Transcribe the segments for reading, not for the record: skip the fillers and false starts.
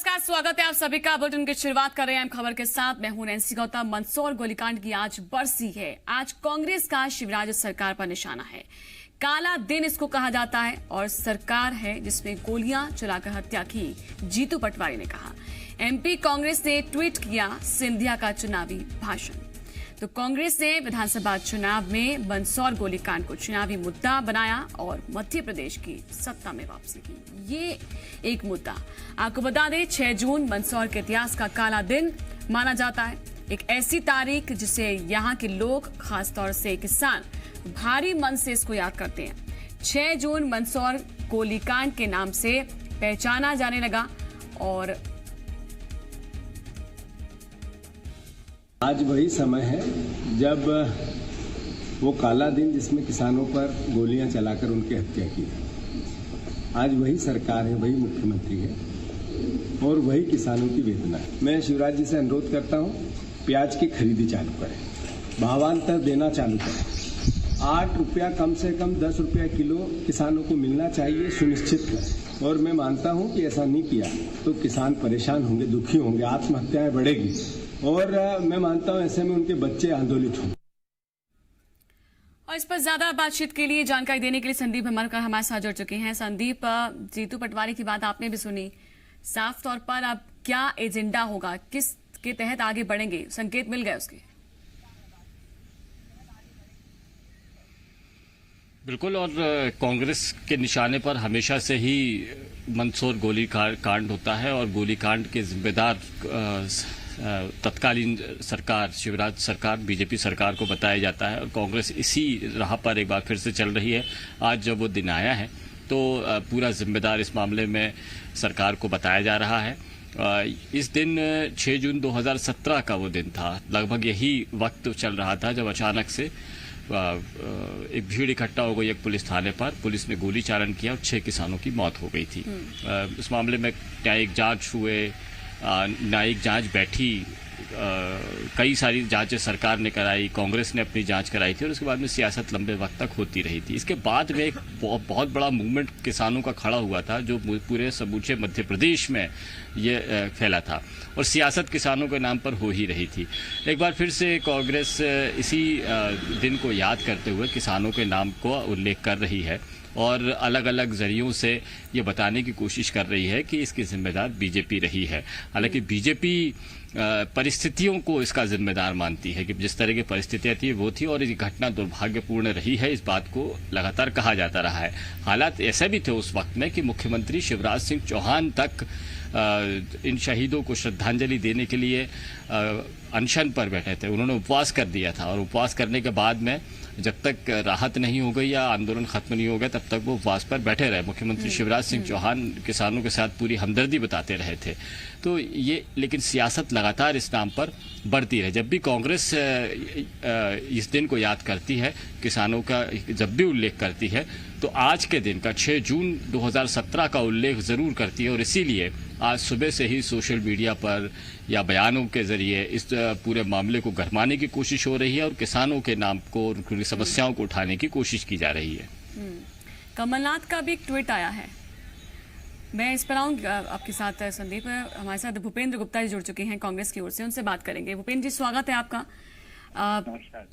नमस्कार, स्वागत है आप सभी का। बुलेटिन की शुरुआत कर रहे हैं खबर के साथ। मैं हूं नैन्सी गौतम। मंदसौर गोलीकांड की आज बरसी है। आज कांग्रेस का शिवराज सरकार पर निशाना है। काला दिन इसको कहा जाता है और सरकार है जिसमें गोलियां चलाकर हत्या की, जीतू पटवारी ने कहा। एमपी कांग्रेस ने ट्वीट किया सिंधिया का चुनावी भाषण। तो कांग्रेस ने विधानसभा चुनाव में मंदसौर गोलीकांड को चुनावी मुद्दा बनाया और मध्य प्रदेश की सत्ता में वापसी की। ये एक मुद्दा आपको बता दें, 6 जून मंदसौर के इतिहास का काला दिन माना जाता है। एक ऐसी तारीख जिसे यहाँ के लोग, खासतौर से किसान, भारी मन से इसको याद करते हैं। 6 जून मंदसौर गोलीकांड के नाम से पहचाना जाने लगा और आज वही समय है जब वो काला दिन जिसमें किसानों पर गोलियां चलाकर उनकी हत्या की। आज वही सरकार है, वही मुख्यमंत्री है और वही किसानों की वेदना है। मैं शिवराज जी से अनुरोध करता हूं, प्याज की खरीदी चालू करें, भावांतर देना चालू करें। 8 रुपया कम से कम 10 रुपया किलो किसानों को मिलना चाहिए, सुनिश्चित करें। और मैं मानता हूं कि ऐसा नहीं किया तो किसान परेशान होंगे, दुखी होंगे, आत्महत्याएं बढ़ेगी और मैं मानता हूं ऐसे में उनके बच्चे आंदोलित होंगे। और इस पर ज्यादा बातचीत के लिए, जानकारी देने के लिए संदीप भमरकर हमारे साथ जुड़ चुके हैं। संदीप, जीतू पटवारी की बात आपने भी सुनी। साफ तौर पर अब क्या एजेंडा होगा, किस के तहत आगे बढ़ेंगे, संकेत मिल गए उसके? बिल्कुल, और कांग्रेस के निशाने पर हमेशा से ही मंदसौर गोलीकांड होता है और गोलीकांड के जिम्मेदार तत्कालीन सरकार, शिवराज सरकार, बीजेपी सरकार को बताया जाता है और कांग्रेस इसी राह पर एक बार फिर से चल रही है। आज जब वो दिन आया है तो पूरा जिम्मेदार इस मामले में सरकार को बताया जा रहा है। इस दिन 6 जून 2017 का वो दिन था। लगभग यही वक्त चल रहा था जब अचानक से एक भीड़ इकट्ठा हो गई एक पुलिस थाने पर। पुलिस ने गोली चालन किया और 6 किसानों की मौत हो गई थी। इस मामले में न्यायिक जांच हुए, न्यायिक जांच बैठी, कई सारी जांचें सरकार ने कराई, कांग्रेस ने अपनी जांच कराई थी और उसके बाद में सियासत लंबे वक्त तक होती रही थी। इसके बाद में एक बहुत बड़ा मूवमेंट किसानों का खड़ा हुआ था जो पूरे समूचे मध्य प्रदेश में ये फैला था और सियासत किसानों के नाम पर हो ही रही थी। एक बार फिर से कांग्रेस इसी दिन को याद करते हुए किसानों के नाम को उल्लेख कर रही है और अलग अलग जरियों से ये बताने की कोशिश कर रही है कि इसकी जिम्मेदार बीजेपी रही है। हालांकि बीजेपी परिस्थितियों को इसका जिम्मेदार मानती है कि जिस तरह की परिस्थितियां थी वो थी और ये घटना दुर्भाग्यपूर्ण रही है। इस बात को लगातार कहा जाता रहा है। हालात ऐसे भी थे उस वक्त में कि मुख्यमंत्री शिवराज सिंह चौहान तक इन शहीदों को श्रद्धांजलि देने के लिए अनशन पर बैठे थे। उन्होंने उपवास कर दिया था और उपवास करने के बाद में जब तक राहत नहीं हो गई या आंदोलन खत्म नहीं हो गया तब तक वो उपवास पर बैठे रहे। मुख्यमंत्री शिवराज सिंह चौहान किसानों के साथ पूरी हमदर्दी बताते रहे थे। तो ये, लेकिन सियासत लगातार इस नाम पर बढ़ती रहे। जब भी कांग्रेस इस दिन को याद करती है, किसानों का जब भी उल्लेख करती है, तो आज के दिन का 6 जून 2017 का उल्लेख ज़रूर करती है और इसीलिए आज सुबह से ही सोशल मीडिया पर या बयानों के जरिए इस पूरे मामले को गरमाने की कोशिश हो रही है और किसानों के नाम को, उनकी समस्याओं को उठाने की कोशिश की जा रही है। कमलनाथ का भी एक ट्वीट आया है। मैं इस पर आऊँ आपके साथ संदीप। हमारे साथ भूपेंद्र गुप्ता जी जुड़ चुके हैं कांग्रेस की ओर से, उनसे बात करेंगे। भूपेंद्र जी, स्वागत है आपका।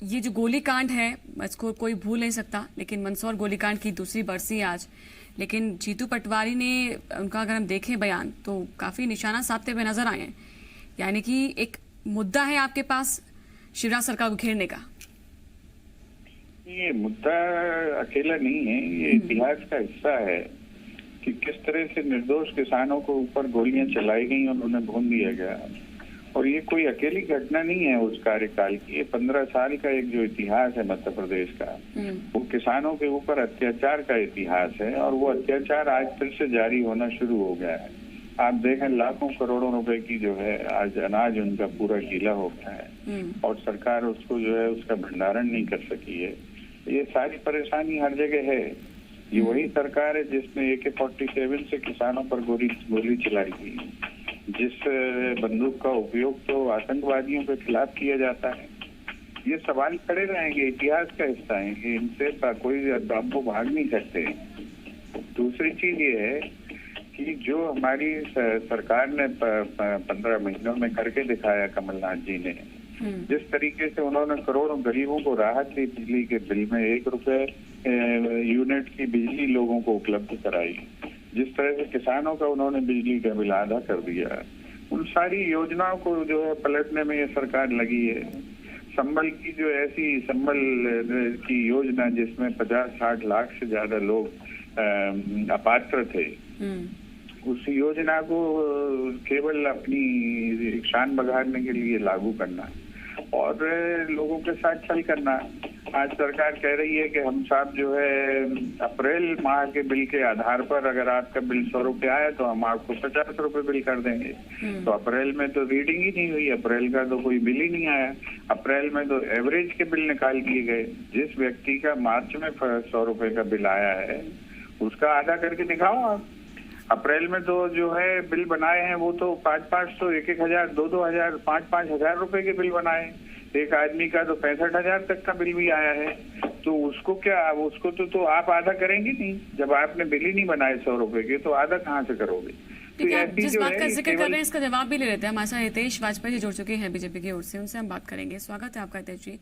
ये जो गोलीकांड है इसको कोई भूल नहीं सकता, लेकिन मंदसौर गोलीकांड की दूसरी बरसी है आज। लेकिन जीतू पटवारी ने, उनका अगर हम देखें बयान, तो काफी निशाना साधते हुए नजर आए हैं। यानी कि एक मुद्दा है आपके पास शिवराज सरकार को घेरने का। ये मुद्दा अकेला नहीं है, ये इतिहास का हिस्सा है कि किस तरह से निर्दोष किसानों को ऊपर गोलियां चलाई गई और उन्हें भून दिया गया। और ये कोई अकेली घटना नहीं है उस कार्यकाल की। ये 15 साल का एक जो इतिहास है मध्य प्रदेश का, वो किसानों के ऊपर अत्याचार का इतिहास है और वो अत्याचार आज फिर से जारी होना शुरू हो गया है। आप देखें, लाखों करोड़ों रुपए की जो है आज अनाज उनका पूरा गीला हो गया है और सरकार उसको जो है उसका भंडारण नहीं कर सकी है। ये सारी परेशानी हर जगह है। ये वही सरकार है जिसने AK-47 से किसानों पर गोली चलाई थी, जिस बंदूक का उपयोग तो आतंकवादियों के खिलाफ किया जाता है। ये सवाल खड़े रहेंगे, इतिहास का हिस्सा है कि इनसे कोई आपको भाग नहीं सकते। दूसरी चीज ये है कि जो हमारी सरकार ने 15 महीनों में करके दिखाया कमलनाथ जी ने, जिस तरीके से उन्होंने करोड़ों गरीबों को राहत दी, बिजली के बिल में 1 रुपए यूनिट की बिजली लोगों को उपलब्ध कराई, जिस तरह से किसानों का उन्होंने बिजली का बिल आधा कर दिया, उन सारी योजनाओं को जो है पलटने में ये सरकार लगी है। संबल की जो ऐसी संबल की योजना जिसमें 50-60 लाख से ज्यादा लोग अपात्र थे, उस योजना को केवल अपनी शान बघारने के लिए लागू करना और लोगों के साथ छल करना। आज सरकार कह रही है कि हम साहब जो है अप्रैल माह के बिल के आधार पर अगर आपका बिल 100 रुपये आया तो हम आपको 50 रुपये बिल कर देंगे। तो अप्रैल में तो रीडिंग ही नहीं हुई, अप्रैल का तो कोई बिल ही नहीं आया। अप्रैल में तो एवरेज के बिल निकाल दिए गए। जिस व्यक्ति का मार्च में 100 रुपये का बिल आया है उसका आधा करके दिखाओ आप। अप्रैल में तो जो है बिल बनाए हैं वो तो 500, 1,000, 2,000, 5,000 रुपए के बिल बनाए। एक आदमी का तो 65,000 तक का बिल भी आया है। तो उसको क्या, उसको तो आप आधा करेंगे नहीं। जब आपने बिल ही नहीं बनाए 100 रुपए के तो आधा कहाँ से करोगे? ठीक है, जिस बात का जिक्र कर रहे हैं इसका जवाब भी ले लेते हैं। हमारे साथ हितेश वाजपेयी जी जुड़ चुके हैं बीजेपी की ओर से, उनसे हम बात करेंगे। स्वागत है आपका हितेश जी।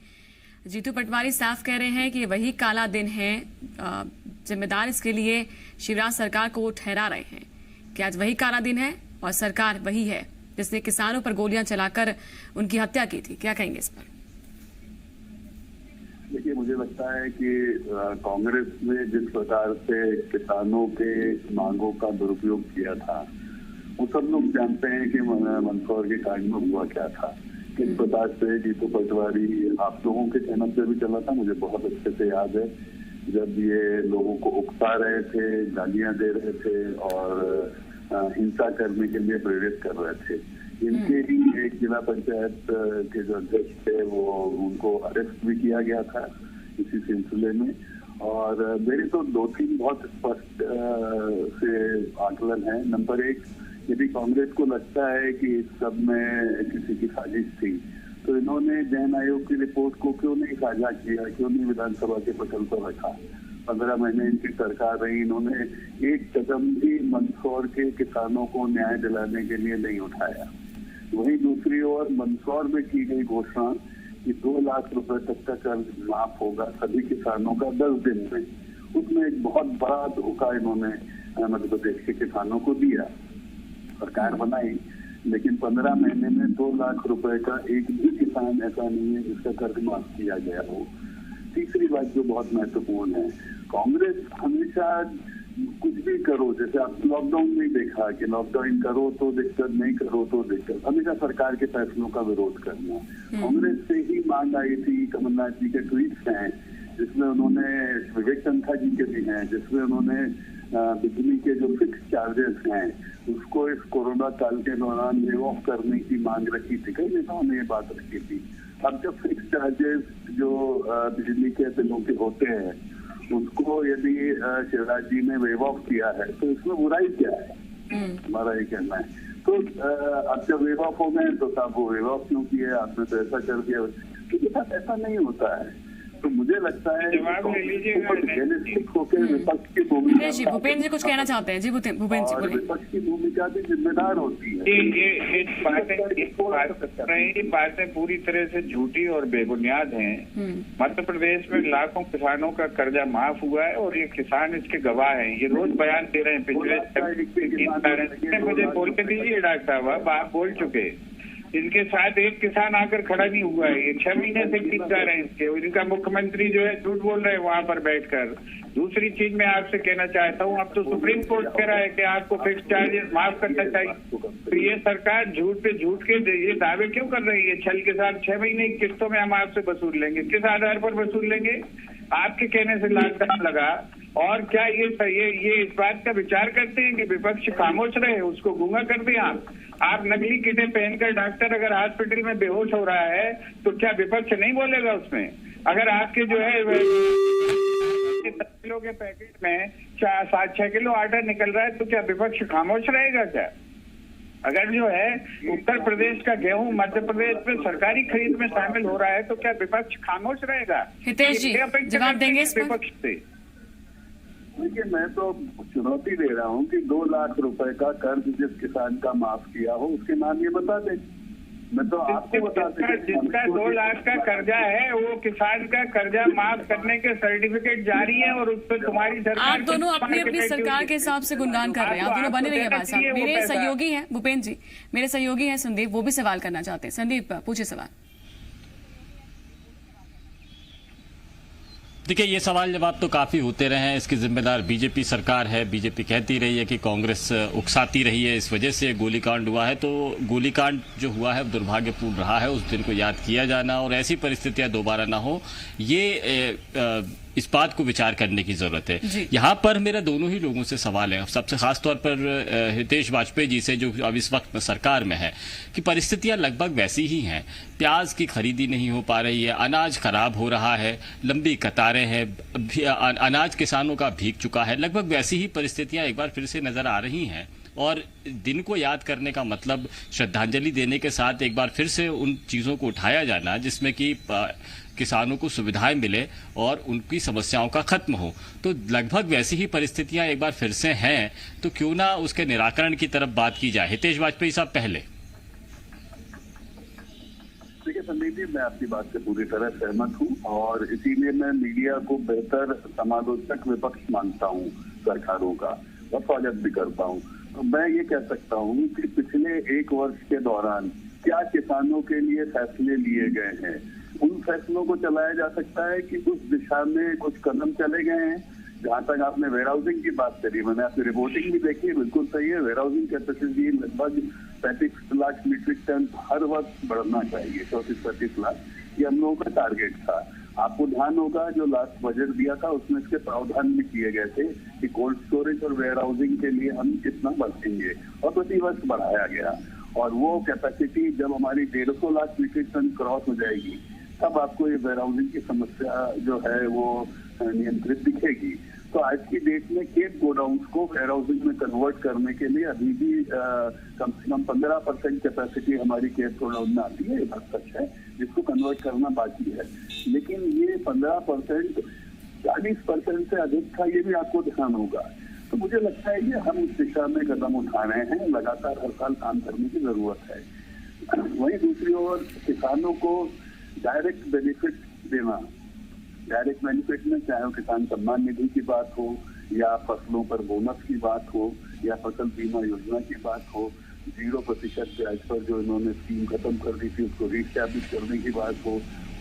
जीतू पटवारी साफ कह रहे हैं कि वही काला दिन है, जिम्मेदार इसके लिए शिवराज सरकार को ठहरा रहे हैं कि आज वही काला दिन है और सरकार वही है जिसने किसानों पर गोलियां चलाकर उनकी हत्या की थी। क्या कहेंगे इस पर? देखिए, मुझे लगता है कि कांग्रेस ने जिस प्रकार से किसानों के मांगों का दुरुपयोग किया था वो सब लोग जानते हैं कि मंदसौर के कांड में हुआ क्या था, किस प्रकार से जीतू पटवारी आप लोगों के चैनल पे भी चला था, मुझे बहुत अच्छे से याद है, जब ये लोगों को उकसा रहे थे, गालियां दे रहे थे और हिंसा करने के लिए प्रेरित कर रहे थे। इनके ही एक जिला पंचायत के जो अध्यक्ष थे वो उनको अरेस्ट भी किया गया था इसी सिलसिले में। और मेरे तो 2-3 बहुत स्पष्ट से आकलन है। नंबर 1, यदि कांग्रेस को लगता है कि इस सब में किसी की साजिश थी तो इन्होंने जैन आयोग की रिपोर्ट को क्यों नहीं साझा किया, क्यों नहीं विधानसभा के पटल पर रखा? 15 महीने इनकी सरकार रही, इन्होंने एक कदम भी मंदसौर के किसानों को न्याय दिलाने के लिए नहीं उठाया। वहीं दूसरी ओर मंदसौर में की गई घोषणा कि 2 लाख रुपए तक का कर्ज माफ होगा सभी किसानों का 10 दिन में, उसमें एक बहुत बड़ा धोखा इन्होंने मध्य प्रदेश के किसानों को दिया। सरकार बनाई लेकिन 15 महीने में 2 लाख रुपए का एक भी किसान ऐसा नहीं है जिसका कर्ज माफ किया गया हो। तीसरी बात जो बहुत महत्वपूर्ण है, कांग्रेस हमेशा कुछ भी करो, जैसे आप लॉकडाउन में देखा कि लॉकडाउन करो तो दिक्कत, नहीं करो तो दिक्कत, हमेशा सरकार के फैसलों का विरोध करना। कांग्रेस से ही मांग आई थी, कमलनाथ जी के ट्वीट्स हैं जिसमें उन्होंने, विवेक तन्खा जी के भी हैं जिसमें उन्होंने बिजली के जो फिक्स चार्जेस हैं उसको इस कोरोना काल के दौरान वेव ऑफ करने की मांग रखी थी। कई नेताओं ने ये बात रखी थी। अब जब फिक्स चार्जेस जो बिजली के बिलों के होते हैं उसको यदि शिवराज जी ने वेव ऑफ किया है तो इसमें बुराई क्या है, हमारा ये कहना है। तो अब जब वेव ऑफ हो गए तो साहब वो वेव ऑफ क्यों किए, आपने तो ऐसा कर दिया, क्योंकि साथ ऐसा नहीं होता है। तो मुझे लगता है रियलिस्टिक होकर विपक्ष की भूमिका, जी भूपेंद्र जी कुछ कहना चाहते हैं। जी भूपेंद्र जी बोलिए। विपक्ष की भूमिका भी जिम्मेदार होती है। ये बातें पूरी तरह से झूठी और बेबुनियाद हैं। मध्य प्रदेश में लाखों किसानों का कर्जा माफ हुआ है और ये किसान इसके गवाह हैं। ये रोज बयान दे रहे हैं पिछले मुझे बोलते दीजिए डॉक्टर साहब, आप बोल चुके। इनके साथ एक किसान आकर खड़ा नहीं हुआ है, ये 6 महीने से गीत गा रहे हैं इसके। इनका मुख्यमंत्री जो है झूठ बोल रहे हैं वहां पर बैठकर। दूसरी चीज मैं आपसे कहना चाहता हूँ, अब तो सुप्रीम कोर्ट कह रहा है कि आपको फिक्स चार्जेस माफ करना चाहिए। तो ये सरकार झूठ पे झूठ के ये दावे क्यों कर रही है छल के साथ? 6 महीने की किस्तों में हम आपसे वसूल लेंगे। किस आधार पर वसूल लेंगे? आपके कहने से लॉकडाउन लगा। और क्या ये इस बात का विचार करते हैं कि विपक्ष खामोश रहे, उसको गूंगा कर दिया? आप नकली किटें पहनकर डॉक्टर अगर हॉस्पिटल में बेहोश हो रहा है तो क्या विपक्ष नहीं बोलेगा उसमें? अगर आपके जो है 10 किलो के पैकेट में 7-6 किलो आटा निकल रहा है तो क्या विपक्ष खामोश रहेगा क्या? अगर जो है उत्तर प्रदेश का गेहूं मध्य प्रदेश में सरकारी खरीद में शामिल हो रहा है तो क्या विपक्ष खामोश रहेगा? हितेश जी जवाब देंगे इस पर? विपक्ष से देखिए, मैं तो चुनौती दे रहा हूँ कि 2 लाख रुपए का कर्ज जिस किसान का माफ किया हो उसके नाम ये बता दें। मैं तो आपको बता दें जिसका 2 लाख का कर्जा है वो किसान का कर्जा माफ करने के सर्टिफिकेट जारी है और उस पर तुम्हारी सरकार। आप दोनों अपनी अपनी सरकार के हिसाब से गुणगान कर रहे हैं। आप दोनों बने रहिए बात साहब। मेरे सहयोगी हैं भूपेंद्र जी, मेरे सहयोगी हैं संदीप, वो भी सवाल करना चाहते हैं। संदीप, पूछे सवाल। देखिए, ये सवाल जवाब तो काफ़ी होते रहे हैं। इसकी जिम्मेदार बीजेपी सरकार है। बीजेपी कहती रही है कि कांग्रेस उकसाती रही है, इस वजह से गोलीकांड हुआ है। तो गोलीकांड जो हुआ है दुर्भाग्यपूर्ण रहा है, उस दिन को याद किया जाना और ऐसी परिस्थितियां दोबारा ना हो, ये इस बात को विचार करने की जरूरत है। यहाँ पर मेरा दोनों ही लोगों से सवाल है, सबसे खास तौर पर हितेश वाजपेयी जी से, जो अब इस वक्त सरकार में है, कि परिस्थितियां लगभग वैसी ही हैं। प्याज की खरीदी नहीं हो पा रही है, अनाज खराब हो रहा है, लंबी कतारें हैं, अनाज किसानों का भीग चुका है। लगभग वैसी ही परिस्थितियां एक बार फिर से नजर आ रही हैं। और दिन को याद करने का मतलब श्रद्धांजलि देने के साथ एक बार फिर से उन चीज़ों को उठाया जाना जिसमें कि किसानों को सुविधाएं मिले और उनकी समस्याओं का खत्म हो। तो लगभग वैसी ही परिस्थितियां एक बार फिर से हैं, तो क्यों ना उसके निराकरण की तरफ बात की जाए। हितेश वाजपेयी साहब पहले। देखिए संदीप जी, मैं आपकी बात से पूरी तरह सहमत हूँ और इसीलिए मैं मीडिया को बेहतर समालोचक विपक्ष मानता हूँ सरकारों का, और स्वागत भी करता हूँ। तो मैं ये कह सकता हूँ कि पिछले 1 वर्ष के दौरान क्या किसानों के लिए फैसले लिए गए हैं, उन फैसलों को चलाया जा सकता है कि उस दिशा में कुछ कदम चले गए हैं। जहां तक आपने वेयर हाउसिंग की बात करी, मैंने आपकी रिपोर्टिंग भी देखी, बिल्कुल सही है। वेयर हाउसिंग कैपेसिटी लगभग 35 लाख मीट्रिक टन हर वक्त बढ़ना चाहिए, 34-35 लाख, ये हम लोगों का टारगेट था। आपको ध्यान होगा जो लास्ट बजट दिया था उसमें इसके प्रावधान भी किए गए थे कि कोल्ड स्टोरेज और वेयर हाउसिंग के लिए हम कितना बढ़ेंगे, और प्रतिवर्ष बढ़ाया गया। और वो कैपेसिटी जब हमारी 150 लाख मीट्रिक टन क्रॉस हो जाएगी तब आपको ये वेयर हाउसिंग की समस्या जो है वो नियंत्रित दिखेगी। तो आज की डेट में खेत गोडाउन्स को वेयर हाउसिंग में कन्वर्ट करने के लिए अभी भी कम से कम 15% कैपेसिटी हमारी खेत गोडाउन में आती है, ये बात सच है, जिसको कन्वर्ट करना बाकी है। लेकिन ये 15% 40% से अधिक था, ये भी आपको ध्यान होगा। तो मुझे लगता है कि हम उस दिशा में कदम उठा रहे हैं, लगातार हर साल काम करने की जरूरत है। वहीं दूसरी ओर किसानों को डायरेक्ट बेनिफिट देना, डायरेक्ट बेनिफिट में चाहे वो किसान सम्मान निधि की बात हो या फसलों पर बोनस की बात हो या फसल बीमा योजना की बात हो, 0% ब्याज पर जो इन्होंने स्कीम खत्म कर दी थी उसको रिस्टैब्लिश करने की बात हो,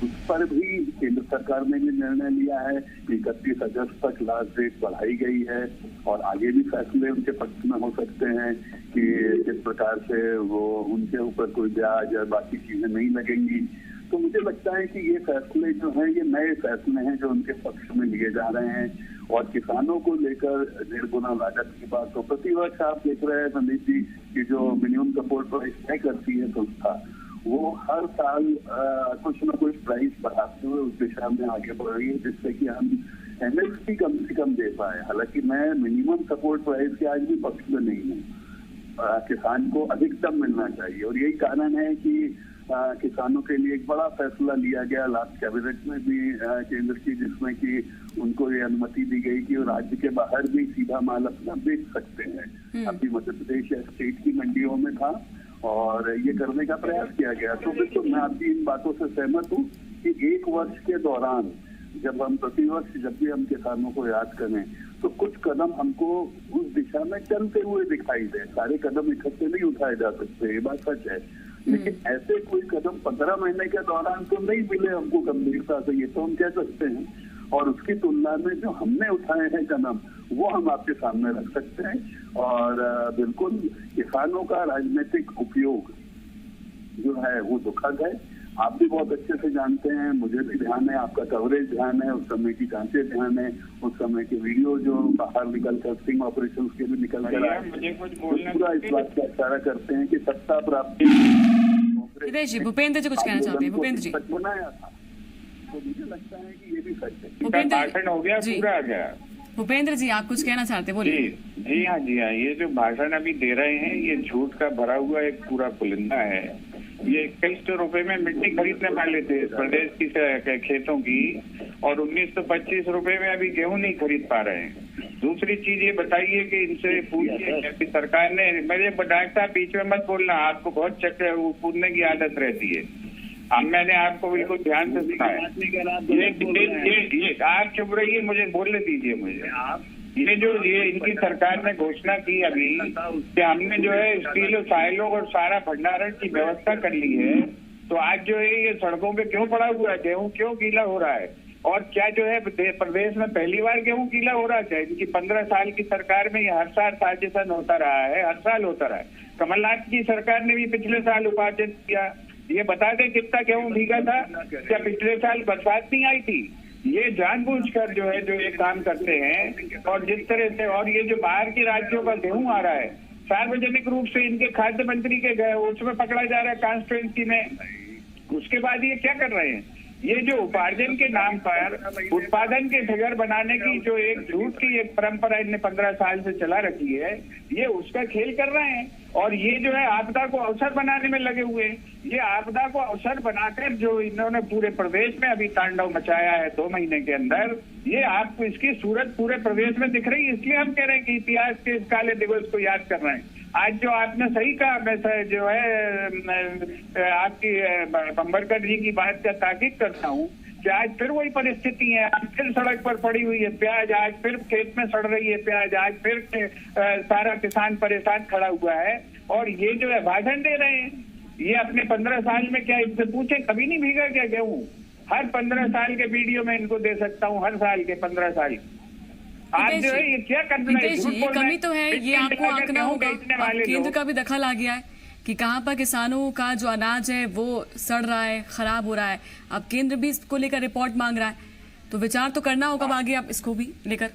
उस पर भी केंद्र सरकार ने भी निर्णय लिया है कि 31 अगस्त तक लास्ट डेट बढ़ाई गई है और आगे भी फैसले उनके पक्ष में हो सकते हैं कि किस प्रकार से वो उनके ऊपर कोई ब्याज या बाकी चीजें नहीं लगेंगी। तो मुझे लगता है कि ये फैसले जो हैं ये नए फैसले हैं जो उनके पक्ष में लिए जा रहे हैं। और किसानों को लेकर 1.5 गुना लागत की बात हो, प्रतिवर्ष आप देख रहे हैं संदीप जी कि जो मिनिमम सपोर्ट प्राइस तय करती है संस्था, वो हर साल कुछ न कुछ प्राइस बढ़ाते हुए उस दिशा में आगे बढ़ रही है जिससे कि हम एमएसपी कम से कम दे पाए। हालांकि मैं मिनिमम सपोर्ट प्राइस के आज भी पक्ष में नहीं हूँ, किसान को अधिकतम मिलना चाहिए और यही कारण है कि किसानों के लिए एक बड़ा फैसला लिया गया लास्ट कैबिनेट में भी केंद्र की, जिसमें कि उनको ये अनुमति दी गई कि वो राज्य के बाहर भी सीधा माल अपना बेच सकते हैं। अभी मध्य प्रदेश या स्टेट की मंडियों में था और ये करने का प्रयास किया गया। तो बिल्कुल मैं आपकी इन बातों से सहमत हूँ कि 1 वर्ष के दौरान जब हम प्रतिवर्ष जब भी हम किसानों को याद करें तो कुछ कदम हमको उस दिशा में चलते हुए दिखाई दे। सारे कदम इकट्ठे नहीं उठाए जा सकते, ये बात सच है, लेकिन ऐसे कोई कदम 15 महीने के दौरान तो नहीं मिले हमको गंभीरता से, ये तो हम कह सकते हैं। और उसकी तुलना में जो हमने उठाए हैं कदम वो हम आपके सामने रख सकते हैं। और बिल्कुल किसानों का राजनीतिक उपयोग जो है वो दुखद है। आप भी बहुत अच्छे से जानते हैं, मुझे भी ध्यान है, आपका कवरेज ध्यान है, उस समय की जांचें ध्यान है, उस समय के वीडियो जो बाहर निकल कर स्टिंग ऑपरेशन के भी निकल कर आए, पूरा इस बात का इशारा करते हैं कि सत्ता प्राप्ति। हितेश जी, भूपेंद्र जी कुछ कहना चाहते हैं। भूपेंद्र जी, बनाया था, तो मुझे लगता है कि ये भी सच है। भूपेंद्र हो गया, पूरा आ गया। भूपेंद्र जी आप कुछ कहना चाहते हैं, बोलिए। जी हाँ, ये जो भाषण अभी दे रहे हैं ये झूठ का भरा हुआ एक पूरा पुलिंदा है। ये 2100 रुपए में मिट्टी खरीदने वाले थे प्रदेश की खेतों की और 1925 रुपए में अभी गेहूं नहीं खरीद पा रहे हैं। दूसरी चीज ये बताइए कि इनसे पूछिए कि सरकार ने, मेरे डॉक्टर साहब बीच में मत बोलना, आपको बहुत चक्कर वो पूछने की आदत रहती है। अब मैंने आपको बिल्कुल ध्यान से सुना है। ये आप चुप रहिए, मुझे बोलने दीजिए मुझे। ये इनकी सरकार ने घोषणा की अभी कि हमने जो है स्टील साइलों और सारा भंडारण की व्यवस्था कर ली है, तो आज जो है ये सड़कों पे क्यों पड़ा हुआ है? गेहूं क्यों गीला हो रहा है? और क्या जो है प्रदेश में पहली बार गेहूं गीला हो रहा है? इनकी 15 साल की सरकार में ये हर साल साजिशन होता रहा है, हर साल होता रहा है। कमलनाथ की सरकार ने भी पिछले साल उपार्जन किया। ये बता दें कितना गेहूं भीगा था? क्या पिछले साल बरसात नहीं आई थी? ये जानबूझकर जो है जो ये काम करते हैं। और जिस तरह से, और ये जो बाहर के राज्यों का गेहूं आ रहा है सार्वजनिक रूप से इनके खाद्य मंत्री के गए उसमें पकड़ा जा रहा है कॉन्स्टिट्यूएंसी में। उसके बाद ये क्या कर रहे हैं? ये जो उपार्जन के नाम पर उत्पादन के फिगर बनाने की जो एक झूठ की एक परंपरा इनने 15 साल से चला रखी है, ये उसका खेल कर रहे हैं। और ये जो है आपदा को अवसर बनाने में लगे हुए हैं। ये आपदा को अवसर बनाकर जो इन्होंने पूरे प्रदेश में अभी तांडव मचाया है 2 महीने के अंदर, ये आपको इसकी सूरत पूरे प्रदेश में दिख रही है। इसलिए हम कह रहे हैं कि इतिहास के इस काले दिवस को याद कर रहे हैं। आज जो आपने सही कहा, मैं जो है आपकी बम्बरकर जी की बात का ताकीद करता हूँ कि आज फिर वही परिस्थिति है। आज फिर सड़क पर पड़ी हुई है प्याज, आज फिर खेत में सड़ रही है प्याज, आज फिर सारा किसान परेशान खड़ा हुआ है। और ये जो है भाषण दे रहे हैं, ये अपने 15 साल में क्या इनसे पूछे कभी नहीं भीगा क्या गेहूं? हर 15 साल के वीडियो में इनको दे सकता हूँ, हर साल के 15 साल। आज जो है ये क्या करना है? ये कमी तो है, ये आपको आंकना होगा। केंद्र का भी दखल आ गया है कि कहां पर किसानों का जो अनाज है वो सड़ रहा है, खराब हो रहा है। अब केंद्र भी इसको लेकर रिपोर्ट मांग रहा है, तो विचार तो करना होगा आगे आप इसको भी लेकर।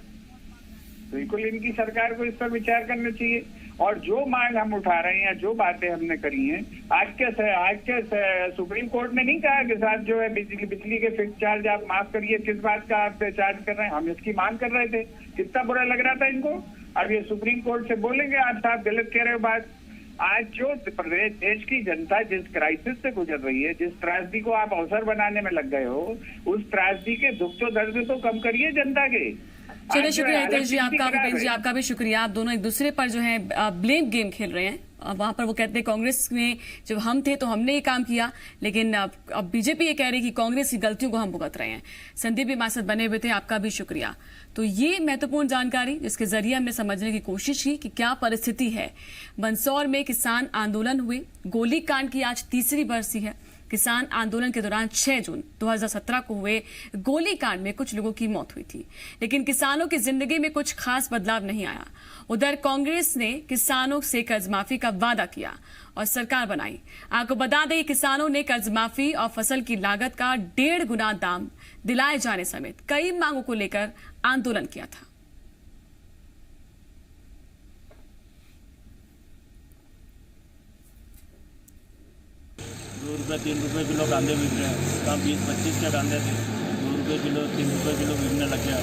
बिल्कुल इनकी सरकार को इस पर विचार करना चाहिए। और जो मांग हम उठा रहे हैं, जो बातें हमने करी हैं, आज के सुप्रीम कोर्ट ने नहीं कहा कि साहब जो है बिजली के फिक्स चार्ज आप माफ करिए। किस बात का आप चार्ज कर रहे हैं? हम इसकी मांग कर रहे थे। कितना बुरा लग रहा था इनको। अब ये सुप्रीम कोर्ट से बोलेंगे आप साहब गलत कह रहे हो बात। आज जो प्रदेश देश की जनता जिस क्राइसिस से गुजर रही है, जिस त्रासदी को आप अवसर बनाने में लग गए हो, उस त्रासदी के दुख तो दर्द तो कम करिए जनता के। चलिए शुक्रिया हितेश जी आपका, भूपेंद्र जी आपका भी शुक्रिया। आप दोनों एक दूसरे पर जो है ब्लेम गेम खेल रहे हैं। वहां पर वो कहते हैं कांग्रेस में जब हम थे तो हमने ये काम किया, लेकिन अब बीजेपी ये कह रही है कि कांग्रेस की गलतियों को हम भुगत रहे हैं। संदीप भी हमारे साथ बने हुए थे, आपका भी शुक्रिया। तो ये महत्वपूर्ण जानकारी जिसके जरिए हमने समझने की कोशिश की कि क्या परिस्थिति है। मंदसौर में किसान आंदोलन हुए, गोलीकांड की आज तीसरी बरसी है। किसान आंदोलन के दौरान 6 जून 2017 को हुए गोलीकांड में कुछ लोगों की मौत हुई थी, लेकिन किसानों की जिंदगी में कुछ खास बदलाव नहीं आया। उधर कांग्रेस ने किसानों से कर्ज माफी का वादा किया और सरकार बनाई। आपको बता दें किसानों ने कर्ज माफी और फसल की लागत का 1.5 गुना दाम दिलाए जाने समेत कई मांगों को लेकर आंदोलन किया था। ₹2-3 किलो कांदे बिक रहे हैं। कहाँ 20-25 के कांदे थे, ₹2 किलो 3 किलो बिकने लग गया।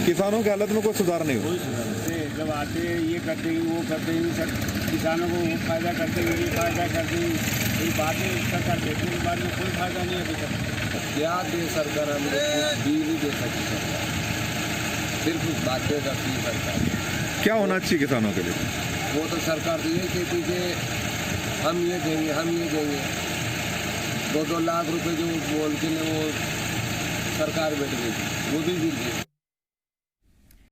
किसानों की हालत में कोई सुधार नहीं हुआ। कोई सुधार नहीं। जब आते ये करते ही वो करते ही सब किसानों को वो फायदा करते हुए ये फायदा करते ही ये बातें सरकार देखने के बाद में कोई फायदा नहीं अभी तक। क्या दे सरकार? हम लोग कुछ भी नहीं दे सकती सरकार, सिर्फ बातें करती है सरकार। क्या होना चाहिए किसानों के लिए? वो तो सरकार ये कहती कि हम ये देंगे, हम ये देंगे। 2-2 लाख रुपए जो बोल के वो सरकार बैठ गई, वो भी गिर गई।